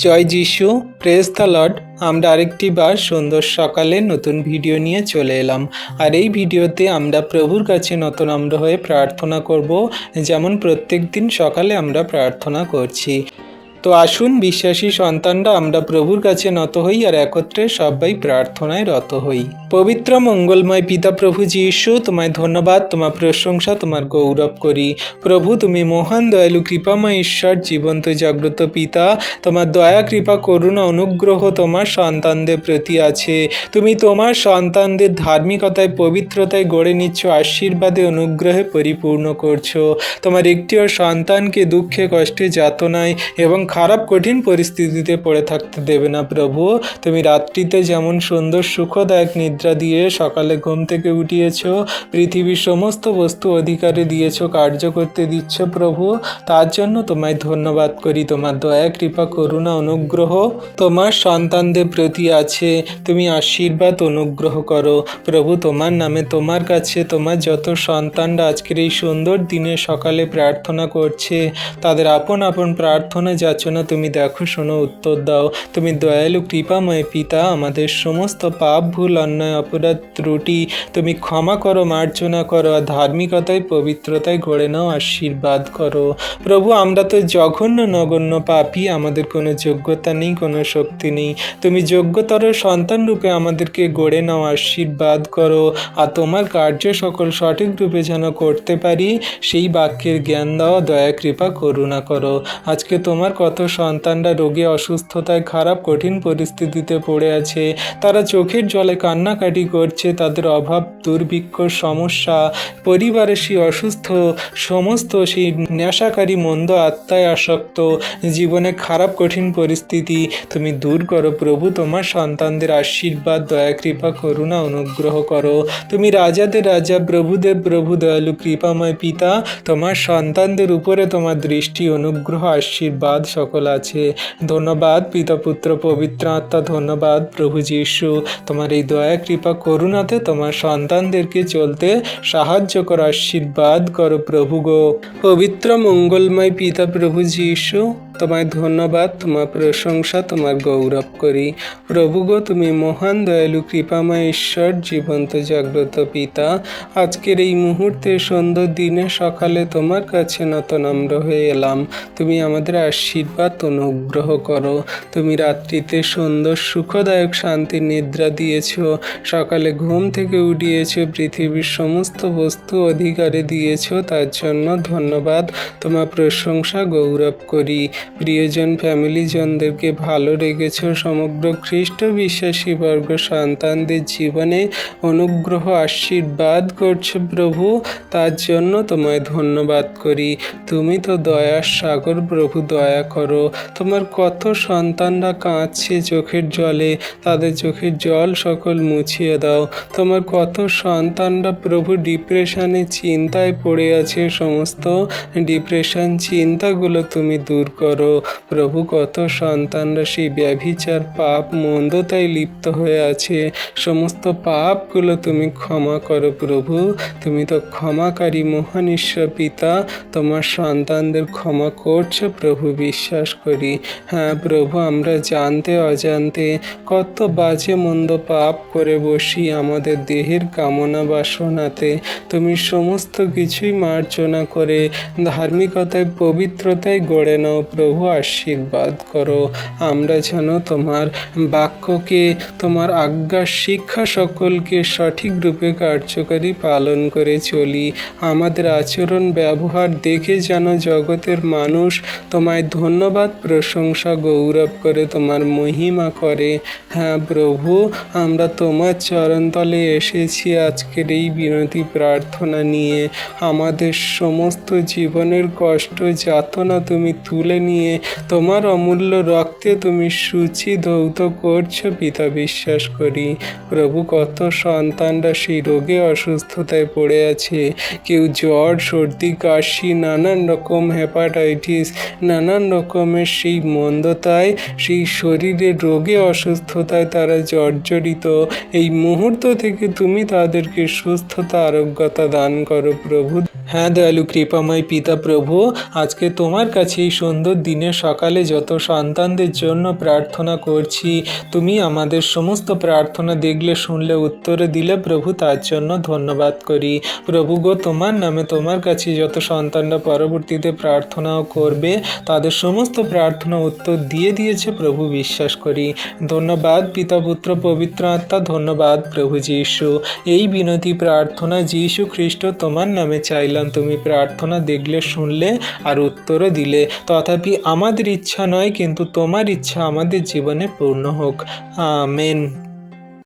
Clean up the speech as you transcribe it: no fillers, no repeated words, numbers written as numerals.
জয় যিশু, praise the Lord. আমরা আরেকটি বার সুন্দর সকালে নতুন ভিডিও নিয়ে চলে এলাম। আর এই ভিডিওতে আমরা প্রভুর কাছে নতনম্র হয়ে প্রার্থনা করব, যেমন প্রত্যেক দিন সকালে আমরা প্রার্থনা করছি। তো আসুন বিশ্বাসী সন্তানরা আমরা প্রভুর কাছে নত হই আর একত্রে সবাই প্রার্থনায় রত হই। পবিত্র মঙ্গলময় পিতা প্রভু যীশু, তোমায় ধন্যবাদ, তোমার প্রশংসা, তোমার গৌরব করি। প্রভু তুমি মহান দয়ালু কৃপাময় ঈশ্বর, জীবন্ত জাগ্রত পিতা। তোমার দয়া কৃপা করুণা অনুগ্রহ তোমার সন্তানদের প্রতি আছে। তুমি তোমার সন্তানদের ধার্মিকতায় পবিত্রতায় গড়ে নিচ্ছ, আশীর্বাদে অনুগ্রহে পরিপূর্ণ করছো। তোমার একটিও সন্তানকে দুঃখে কষ্টে যাতনায় এবং খারাপ কঠিন পরিস্থিতিতে পড়ে থাকতে দেবে না প্রভু। তুমি রাত্রিতে যেমন সুন্দর সুখদায়ক নিদ্রা দিয়ে সকালে ঘুম থেকে উঠিয়েছ, পৃথিবীর সমস্ত বস্তু অধিকারে দিয়েছ, কার্য করতে দিচ্ছ প্রভু, তার জন্য তোমায় ধন্যবাদ করি। তোমার দয়া কৃপা করুণা অনুগ্রহ তোমার সন্তানদের প্রতি আছে। তুমি আশীর্বাদ অনুগ্রহ করো প্রভু। তোমার নামে তোমার কাছে তোমার যত সন্তানরা আজকের এই সুন্দর দিনে সকালে প্রার্থনা করছে, তাদের আপন আপন প্রার্থনা যাচনা তুমি দেখো, শোনো, উত্তর দাও। তুমি দয়ালু কৃপাময় পিতা, আমাদের সমস্ত পাপ ভুল অন্যায় অপরাধ ত্রুটি তুমি ক্ষমা করো, মার্জনা করো, আর ধার্মিকতায় পবিত্রতায় গড়ে নাও, আশীর্বাদ করো প্রভু। আমরা তো জঘন্য নগণ্য পাপী, আমাদের কোনো যোগ্যতা নেই, কোনো শক্তি নেই। তুমি যোগ্যতর সন্তান রূপে আমাদেরকে গড়ে নাও, আশীর্বাদ করো, আর তোমার কার্য সকল সঠিক রূপে যেন করতে পারি সেই বাক্যের জ্ঞান দাও, দয়া কৃপা করুণা করো। আজকে তোমার কত সন্তানরা রোগে অসুস্থতায় খারাপ কঠিন পরিস্থিতিতে পড়ে আছে, তারা চোখের জলে কান্নাকাটি করছে, তাদের অভাব দুর্ভিক্ষ সমস্যা, পরিবারের সেই অসুস্থ সমস্ত সেই নেশাকারী মন্দ আত্মায় আসক্ত জীবনে খারাপ কঠিন পরিস্থিতি তুমি দূর করো প্রভু। তোমার সন্তানদের আশীর্বাদ দয়া কৃপা করুণা অনুগ্রহ করো। তুমি রাজাদের রাজা, প্রভুদেব প্রভু, দয়ালু কৃপাময় পিতা। তোমার সন্তানদের উপরে তোমার দৃষ্টি অনুগ্রহ আশীর্বাদ সকল আছে। ধন্যবাদ পিতা পুত্র পবিত্র আত্মা, ধন্যবাদ প্রভু যীশু। তোমার এই দয়া কৃপা করুণাতে তোমার সন্তানদেরকে চলতে সাহায্য করো, আশীর্বাদ করো প্রভু গো। পবিত্র মঙ্গলময় পিতা প্রভু যীশু, তোমায় ধন্যবাদ, তোমার প্রশংসা, তোমার গৌরব করি প্রভু গো। তুমি মহান দয়ালু কৃপাময় ঈশ্বর, জীবন্ত জাগ্রত পিতা। আজকের এই মুহূর্তে সুন্দর দিনে সকালে তোমার কাছে নতনম্র হয়ে এলাম। তুমি আমাদের আশীর্বাদ অনুগ্রহ করো। তুমি রাত্রিতে সুন্দর সুখদায়ক শান্তি নিদ্রা দিয়েছ, সকালে ঘুম থেকে উঠিয়েছ, পৃথিবীর সমস্ত বস্তু অধিকারে দিয়েছ, তার জন্য ধন্যবাদ, তোমার প্রশংসা গৌরব করি। প্রিয়জন ফ্যামিলিজনদেরকে ভালো রেখেছ, সমগ্র খ্রিস্ট বিশ্বাসী বর্গ সন্তানদের জীবনে অনুগ্রহ আশীর্বাদ করছো প্রভু, তার জন্য তোমায় ধন্যবাদ করি। তুমি তো দয়ার সাগর প্রভু, দয়া করো। তোমার কত সন্তানরা কাঁদছে চোখের জলে, তাদের চোখের জল সকল মুছিয়ে দাও। তোমার কত সন্তানরা প্রভু ডিপ্রেশনে চিন্তায় পড়ে আছে, সমস্ত ডিপ্রেশন চিন্তাগুলো তুমি দূর করো প্রভু। কত সন্তানরা সেই ব্যভিচার পাপ মন্দতায় লিপ্ত হয়ে আছে, সমস্ত পাপগুলো তুমি ক্ষমা করো প্রভু। তুমি তো ক্ষমাকারী মহান ঈশ্বর পিতা, তোমার সন্তানদের ক্ষমা করছো প্রভু, বিশ্বাস করি। হ্যাঁ প্রভু, আমরা জানতে অজান্তে কত বাজে মন্দ পাপ করে বসি আমাদের দেহের কামনা বাসনাতে। তুমি সমস্ত কিছুই মার্জনা করে ধার্মিকতায় পবিত্রতায় গড়ে নাও প্রভু, আশীর্বাদ করো। আমরা যেন তোমার বাক্যকে, তোমার আজ্ঞা শিক্ষা সকলকে সঠিক রূপে কার্যকারী পালন করে চলি। আমাদের আচরণ ব্যবহার দেখে যেন জগতের মানুষ তোমায় ধন্যবাদ প্রশংসা গৌরব করে, তোমার মহিমা করে। হ্যাঁ প্রভু, আমরা তোমার চরণতলে এসেছি আজকের এই বিনতি প্রার্থনা নিয়ে। আমাদের সমস্ত জীবনের কষ্ট যাতনা তুমি তুলে নিয়ে তোমার অমূল্য রক্তে তুমি সূচি ধৌত করছো পিতা, বিশ্বাস করি প্রভু। কত সন্তানরা সেই রোগে অসুস্থতায় পড়ে আছে, কেউ জ্বর সর্দি কাশি, নানান রকম হেপাটাইটিস, নানান রকমের সেই মন্দতায়, সেই শরীরের রোগে অসুস্থতায় তারা জর্জরিত। এই মুহূর্ত থেকে তুমি তাদেরকে সুস্থতা আরোগ্যতা দান করো প্রভু। হ্যাঁ দয়ালু কৃপাময় পিতা প্রভু, আজকে তোমার কাছে এই সুন্দর দিনের সকালে যত সন্তানদের জন্য প্রার্থনা করছি, তুমি আমাদের সমস্ত প্রার্থনা দেখলে, শুনলে, উত্তরে দিলে প্রভু, তার জন্য ধন্যবাদ করি। প্রভু গো, তোমার নামে তোমার কাছে যত সন্তানরা পরবর্তীতে প্রার্থনাও করবে, তাদের সমস্ত প্রার্থনা উত্তর দিয়ে দিয়েছে প্রভু, বিশ্বাস করি। ধন্যবাদ পিতা, পুত্র, পবিত্র আত্মা, ধন্যবাদ প্রভু যীশু। এই বিনতি প্রার্থনা যীশু খ্রিস্ট তোমার নামে চাইলাম, তুমি প্রার্থনা দেখলে, শুনলে আর উত্তরও দিলে। তথাপি আমাদের ইচ্ছা নয়, কিন্তু তোমার ইচ্ছা আমাদের জীবনে পূর্ণ হোক। আমেন।